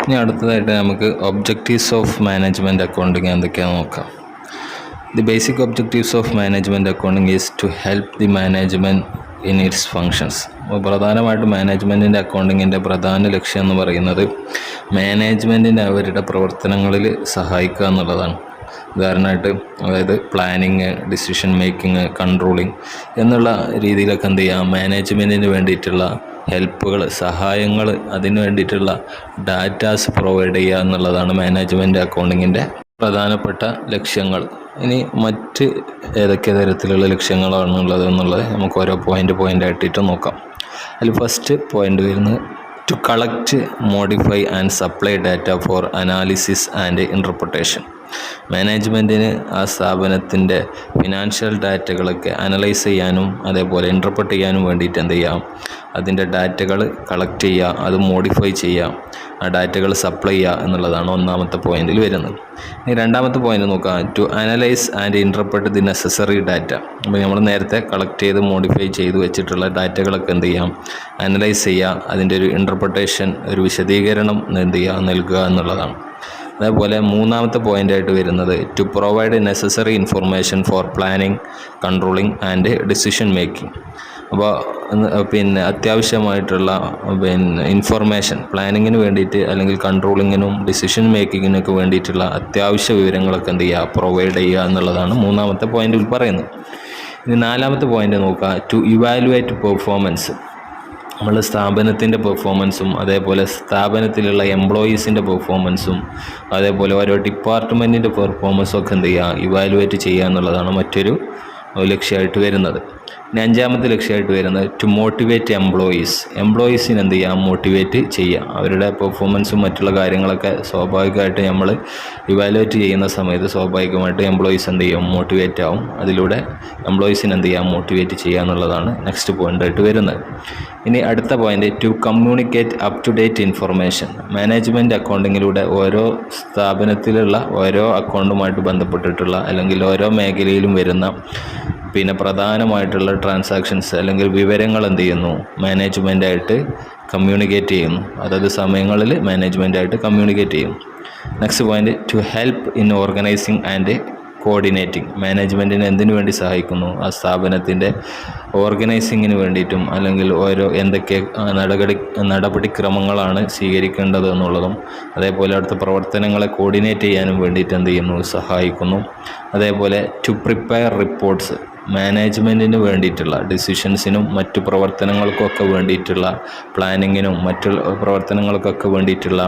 ഇനി അടുത്തതായിട്ട് നമുക്ക് ഒബ്ജക്റ്റീവ്സ് ഓഫ് മാനേജ്മെൻറ്റ് അക്കൗണ്ടിങ് എന്തൊക്കെയാണെന്ന് നോക്കാം. The basic objectives of management accounting is to help the management in its functions. അപ്പോൾ പ്രധാനമായിട്ടും മാനേജ്മെൻറ്റിൻ്റെ അക്കൗണ്ടിങ്ങിൻ്റെ പ്രധാന ലക്ഷ്യം എന്ന് പറയുന്നത് മാനേജ്മെൻറ്റിനെ അവരുടെ പ്രവർത്തനങ്ങളിൽ സഹായിക്കുക എന്നുള്ളതാണ്. ഉദാഹരണമായിട്ട് അതായത് പ്ലാനിങ്, ഡിസിഷൻ മേക്കിംഗ്, കൺട്രോളിങ് എന്നുള്ള രീതിയിലൊക്കെ എന്ത് ചെയ്യുക, മാനേജ്മെൻറ്റിന് വേണ്ടിയിട്ടുള്ള ഹെൽപ്പുകൾ, സഹായങ്ങൾ, അതിന് വേണ്ടിയിട്ടുള്ള ഡാറ്റാസ് പ്രൊവൈഡ് ചെയ്യുക എന്നുള്ളതാണ് മാനേജ്മെൻറ്റ് അക്കൗണ്ടിങ്ങിൻ്റെ പ്രധാനപ്പെട്ട ലക്ഷ്യങ്ങൾ. ഇനി മറ്റ് ഏതൊക്കെ തരത്തിലുള്ള ലക്ഷ്യങ്ങളാണുള്ളത് എന്നുള്ളത് നമുക്ക് ഓരോ പോയിൻ്റ് ആയിട്ടിട്ട് നോക്കാം. അതിൽ ഫസ്റ്റ് പോയിൻ്റ് വരുന്നത് to collect, modify and supply data for analysis and interpretation. മാനേജ്മെൻറ്റിന് ആ സ്ഥാപനത്തിൻ്റെ ഫിനാൻഷ്യൽ ഡാറ്റകളൊക്കെ അനലൈസ് ചെയ്യാനും അതേപോലെ ഇൻ്റർപ്രറ്റ് ചെയ്യാനും വേണ്ടിയിട്ട് എന്ത് ചെയ്യാം, അതിൻ്റെ ഡാറ്റകൾ കളക്ട് ചെയ്യുക, അത് മോഡിഫൈ ചെയ്യുക, ആ ഡാറ്റകൾ സപ്ലൈ ചെയ്യുക എന്നുള്ളതാണ് ഒന്നാമത്തെ പോയിന്റിൽ വരുന്നത്. ഇനി രണ്ടാമത്തെ പോയിന്റ് നോക്കാം, to analyse and interpret the necessary data. അപ്പോൾ നമ്മൾ നേരത്തെ കളക്ട് ചെയ്ത് മോഡിഫൈ ചെയ്ത് വെച്ചിട്ടുള്ള ഡാറ്റകളൊക്കെ എന്ത് ചെയ്യാം, അനലൈസ് ചെയ്യുക, അതിൻ്റെ ഒരു ഇൻ്റർപ്രിട്ടേഷൻ, ഒരു വിശദീകരണം എന്ത് ചെയ്യുക, നൽകുക എന്നുള്ളതാണ്. അതേപോലെ മൂന്നാമത്തെ പോയിൻ്റായിട്ട് വരുന്നത് to provide necessary information for planning, controlling and decision making. അപ്പോൾ അത്യാവശ്യമായിട്ടുള്ള ഇൻഫർമേഷൻ പ്ലാനിങ്ങിന് വേണ്ടിയിട്ട് അല്ലെങ്കിൽ കൺട്രോളിങ്ങിനും ഡിസിഷൻ മേക്കിങ്ങിനൊക്കെ വേണ്ടിയിട്ടുള്ള അത്യാവശ്യ വിവരങ്ങളൊക്കെ എന്ത് ചെയ്യുക, പ്രൊവൈഡ് ചെയ്യുക എന്നുള്ളതാണ് മൂന്നാമത്തെ പോയിന്റിൽ പറയുന്നത്. ഇനി നാലാമത്തെ പോയിന്റ് നോക്കുക, ടു ഇവാലുവേറ്റ് പെർഫോമൻസ്. നമ്മൾ സ്ഥാപനത്തിൻ്റെ പെർഫോമൻസും അതേപോലെ സ്ഥാപനത്തിലുള്ള എംപ്ലോയീസിൻ്റെ പെർഫോമൻസും അതേപോലെ ഓരോ ഡിപ്പാർട്ട്മെൻറ്റിൻ്റെ പെർഫോമൻസും ഒക്കെ എന്ത് ചെയ്യുക, ഇവാലുവേറ്റ് ചെയ്യുക എന്നുള്ളതാണ് മറ്റൊരു ലക്ഷ്യമായിട്ട് വരുന്നത്. ഇനി അഞ്ചാമത്തെ ലക്ഷ്യമായിട്ട് വരുന്നത് ടു മോട്ടിവേറ്റ് എംപ്ലോയീസിന് എന്ത് ചെയ്യുക, മോട്ടിവേറ്റ് ചെയ്യുക. അവരുടെ പെർഫോമൻസും മറ്റുള്ള കാര്യങ്ങളൊക്കെ സ്വാഭാവികമായിട്ട് നമ്മൾ ഇവാലുവേറ്റ് ചെയ്യുന്ന സമയത്ത് സ്വാഭാവികമായിട്ട് എംപ്ലോയീസ് എന്ത് ചെയ്യും, മോട്ടിവേറ്റ് ആവും. അതിലൂടെ എംപ്ലോയീസിന് എന്ത് ചെയ്യുക, മോട്ടിവേറ്റ് ചെയ്യുക എന്നുള്ളതാണ് നെക്സ്റ്റ് പോയിൻ്റായിട്ട് വരുന്നത്. ഇനി അടുത്ത point to communicate up to date information. Management അക്കൗണ്ടിങ്ങിലൂടെ ഓരോ സ്ഥാപനത്തിലുള്ള ഓരോ അക്കൗണ്ടുമായിട്ട് ബന്ധപ്പെട്ടിട്ടുള്ള അല്ലെങ്കിൽ ഓരോ മേഖലയിലും വരുന്ന പ്രധാനമായിട്ടുള്ള ട്രാൻസാക്ഷൻസ് അല്ലെങ്കിൽ വിവരങ്ങൾ എന്ത് ചെയ്യുന്നു, മാനേജ്മെൻറ്റായിട്ട് കമ്മ്യൂണിക്കേറ്റ് ചെയ്യുന്നു. അതായത് സമയങ്ങളിൽ മാനേജ്മെൻറ്റായിട്ട് കമ്മ്യൂണിക്കേറ്റ് ചെയ്യും. Next point to help in organising and coordinating. മാനേജ്മെൻറ്റിന് എന്തിനു വേണ്ടി സഹായിക്കുന്നു, ആ സ്ഥാപനത്തിൻ്റെ ഓർഗനൈസിങ്ങിന് വേണ്ടിയിട്ടും അല്ലെങ്കിൽ ഓരോ എന്തൊക്കെ നടപടിക്രമങ്ങളാണ് സ്വീകരിക്കേണ്ടത് എന്നുള്ളതും അതേപോലെ അടുത്ത പ്രവർത്തനങ്ങളെ കോർഡിനേറ്റ് ചെയ്യാനും വേണ്ടിയിട്ട് എന്ത് ചെയ്യുന്നു, സഹായിക്കുന്നു. അതേപോലെ ടു പ്രിപ്പയർ റിപ്പോർട്ട്സ്. മാനേജ്മെൻറ്റിന് വേണ്ടിയിട്ടുള്ള ഡിസിഷൻസിനും മറ്റു പ്രവർത്തനങ്ങൾക്കൊക്കെ വേണ്ടിയിട്ടുള്ള പ്ലാനിങ്ങിനും മറ്റു പ്രവർത്തനങ്ങൾക്കൊക്കെ വേണ്ടിയിട്ടുള്ള